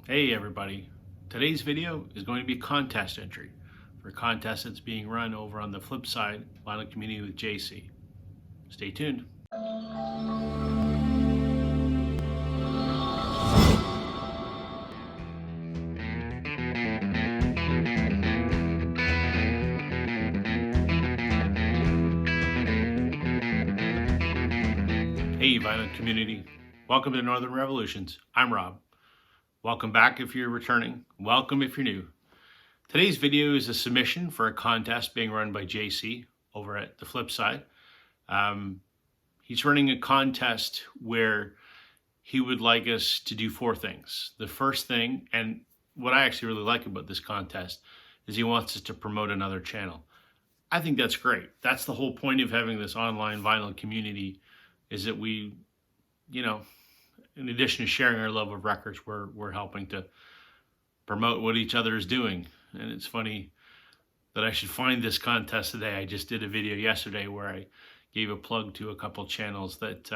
Hey everybody, today's video is going to be a contest entry for a contest that's being run over on the flip side, Vinyl Community with JC. Stay tuned. Hey Vinyl Community, welcome to Northern Revolutions. I'm Rob. Welcome back if you're returning. Welcome if you're new. Today's video is a submission for a contest being run by JC over at the flip side. He's running a contest where he would like us to do four things. The first thing, and what I actually really like about this contest, is he wants us to promote another channel. I think that's great. That's the whole point of having this online vinyl community, is that we, in addition to sharing our love of records, we're helping to promote what each other is doing. And it's funny that I should find this contest today. I just did a video yesterday where I gave a plug to a couple channels that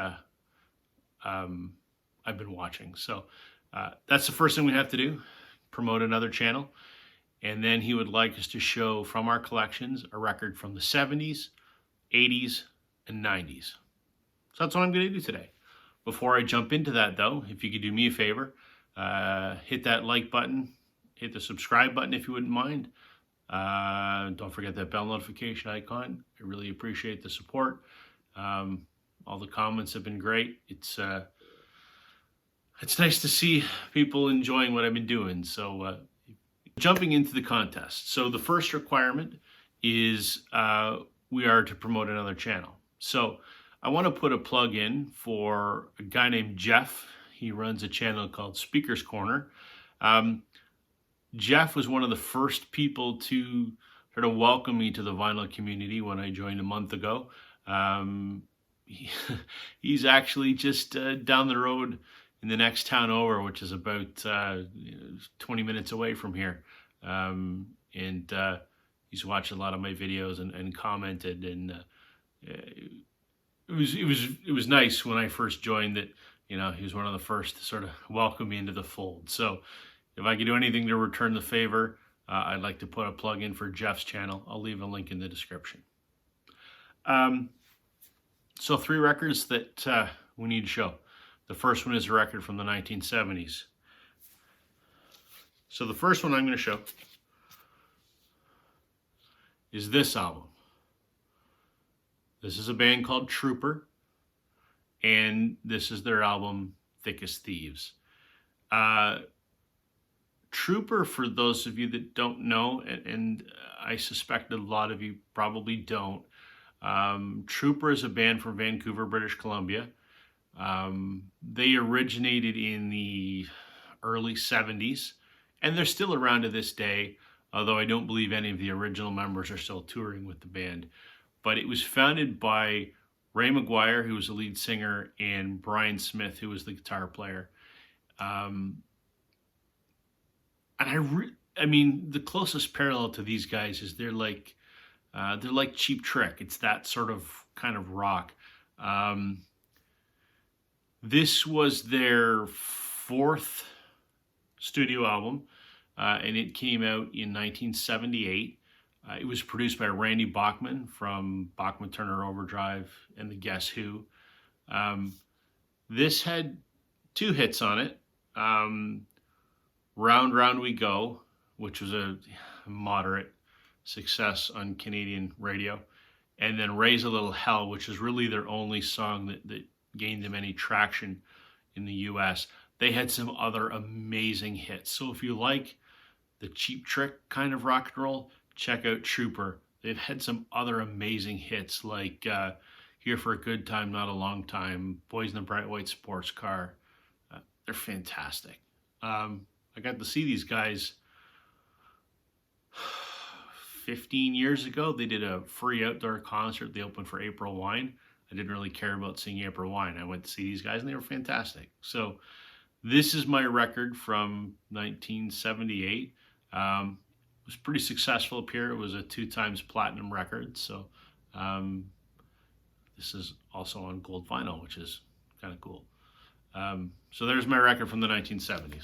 I've been watching. So that's the first thing we have to do, promote another channel. And then he would like us to show from our collections a record from the 70s, 80s, and 90s. So that's what I'm going to do today. Before I jump into that though, if you could do me a favor, hit that like button, hit the subscribe button if you wouldn't mind. Don't forget that bell notification icon. I really appreciate the support. All the comments have been great. It's nice to see people enjoying what I've been doing. So jumping into the contest. So the first requirement is we are to promote another channel. So I want to put a plug in for a guy named Jeff. He runs a channel called Speaker's Corner. Jeff was one of the first people to sort of welcome me to the vinyl community when I joined a month ago. He's actually just down the road in the next town over, which is about 20 minutes away from here. He's watched a lot of my videos and commented, and it was nice when I first joined that, he was one of the first to sort of welcome me into the fold. So if I could do anything to return the favor, I'd like to put a plug in for Jeff's channel. I'll leave a link in the description. So three records that we need to show. The first one is a record from the 1970s. So the first one I'm going to show is this album. This is a band called Trooper, and this is their album, Thick as Thieves. Trooper, for those of you that don't know, and I suspect a lot of you probably don't, Trooper is a band from Vancouver, British Columbia. They originated in the early 70s, and they're still around to this day, although I don't believe any of the original members are still touring with the band. But it was founded by Ray McGuire, who was the lead singer, and Brian Smith, who was the guitar player. And I mean, the closest parallel to these guys is they're like Cheap Trick. It's that sort of kind of rock. This was their fourth studio album, and it came out in 1978. It was produced by Randy Bachman from Bachman Turner Overdrive and the Guess Who. This had two hits on it. Round Round We Go, which was a moderate success on Canadian radio, and then Raise a Little Hell, which is really their only song that gained them any traction in the US. They had some other amazing hits. So if you like the Cheap Trick kind of rock and roll, check out Trooper. They've had some other amazing hits like Here for a Good Time, Not a Long Time, Boys in a Bright White Sports Car. They're fantastic. I got to see these guys 15 years ago. They did a free outdoor concert. They opened for April Wine. I didn't really care about seeing April Wine. I went to see these guys and they were fantastic. So this is my record from 1978. It was pretty successful up here. It was a 2 times platinum record. So this is also on gold vinyl, which is kind of cool. So there's my record from the 1970s.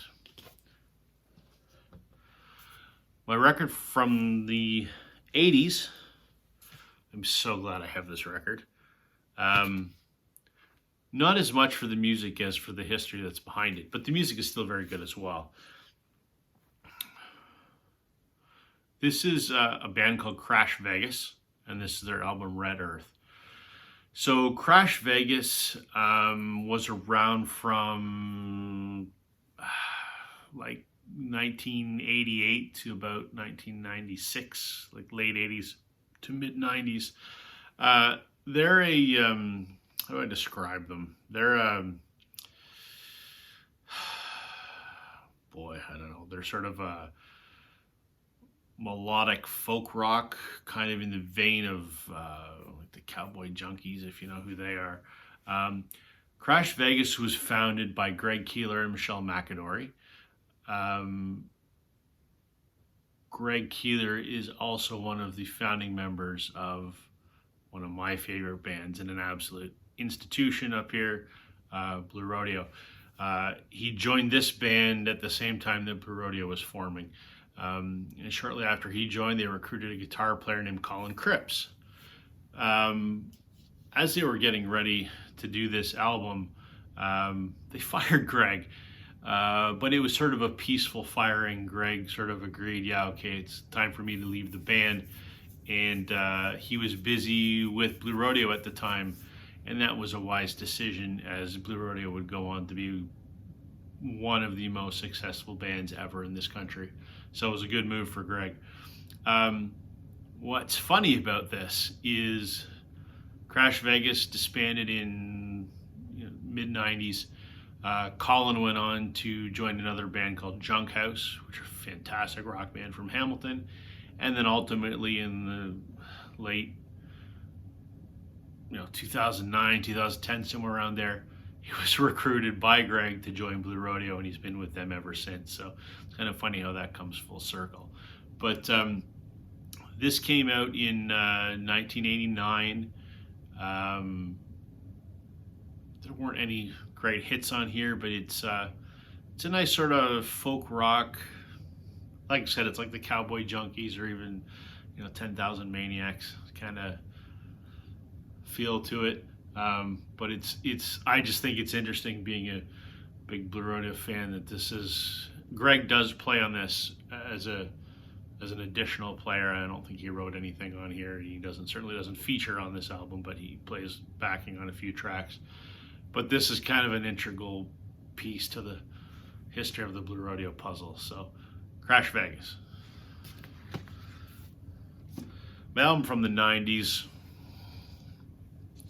My record from the 80s, I'm so glad I have this record. Not as much for the music as for the history that's behind it, but the music is still very good as well. This is a band called Crash Vegas, and this is their album Red Earth. So Crash Vegas was around from like 1988 to about 1996, like late 80s to mid 90s. They're a how do I describe them? They're boy, I don't know. They're sort of a melodic folk rock, kind of in the vein of like the Cowboy Junkies, if you know who they are. Crash Vegas was founded by Greg Keeler and Michelle McAdory. Greg Keeler is also one of the founding members of one of my favorite bands and an absolute institution up here, Blue Rodeo. He joined this band at the same time that Blue Rodeo was forming. And shortly after he joined, they recruited a guitar player named Colin Cripps. As they were getting ready to do this album, they fired Greg. But it was sort of a peaceful firing. Greg sort of agreed, yeah, okay, it's time for me to leave the band. And he was busy with Blue Rodeo at the time, and that was a wise decision, as Blue Rodeo would go on to be one of the most successful bands ever in this country. So it was a good move for Greg. What's funny about this is Crash Vegas disbanded in mid-90s. Colin went on to join another band called Junk House, which is a fantastic rock band from Hamilton. And then ultimately in the late 2009, 2010, somewhere around there, he was recruited by Greg to join Blue Rodeo, and he's been with them ever since. So it's kind of funny how that comes full circle. But this came out in 1989. There weren't any great hits on here, but it's a nice sort of folk rock. Like I said, it's like the Cowboy Junkies or even 10,000 Maniacs kind of feel to it. But it's I just think it's interesting, being a big Blue Rodeo fan, that this is Greg does play on this as an additional player. I don't think he wrote anything on here. He certainly doesn't feature on this album, but he plays backing on a few tracks. But this is kind of an integral piece to the history of the Blue Rodeo puzzle. So, Crash Vegas. My album from the 90s,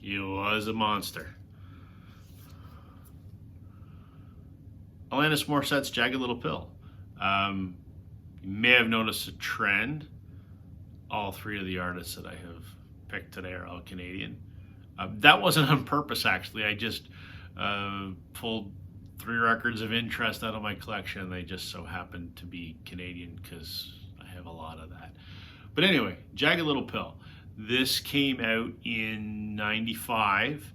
he was a monster. Alanis Morissette's Jagged Little Pill. You may have noticed a trend. All three of the artists that I have picked today are all Canadian. That wasn't on purpose, actually. I just pulled 3 records of interest out of my collection. They just so happened to be Canadian because I have a lot of that. But anyway, Jagged Little Pill. This came out in 95.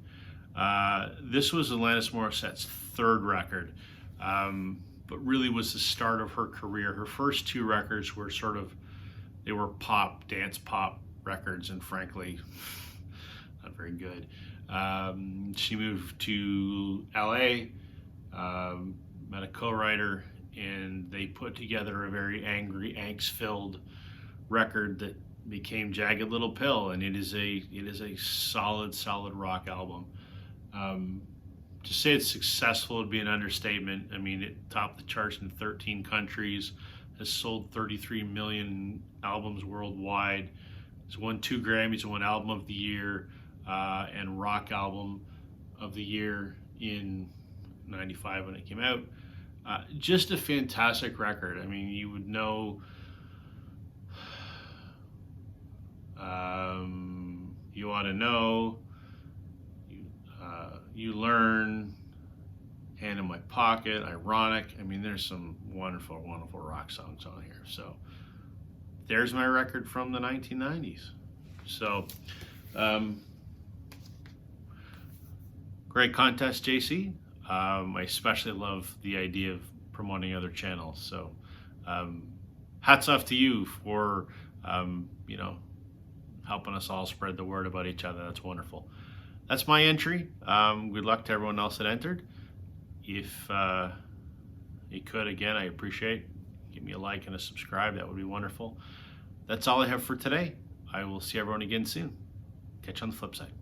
This was Alanis Morissette's 3rd record, but really was the start of her career. Her first 2 records were they were pop, dance pop records, and frankly, not very good. She moved to LA, met a co-writer, and they put together a very angry, angst-filled record that became Jagged Little Pill, and it is a solid rock album. To say it's successful would be an understatement. I mean, it topped the charts in 13 countries, has sold 33 million albums worldwide. It's won 2 Grammys, won Album of the Year and Rock Album of the Year in 95 when it came out. Just a fantastic record. I mean, you would know You Ought to Know, You Learn, Hand in My Pocket, Ironic. I mean, there's some wonderful rock songs on here. So there's my record from the 1990s. So great contest, JC. I especially love the idea of promoting other channels. So hats off to you for, you know, helping us all spread the word about each other. That's wonderful. That's my entry. Good luck to everyone else that entered. If you could, again, I appreciate. Give me a like and a subscribe. That would be wonderful. That's all I have for today. I will see everyone again soon. Catch you on the flip side.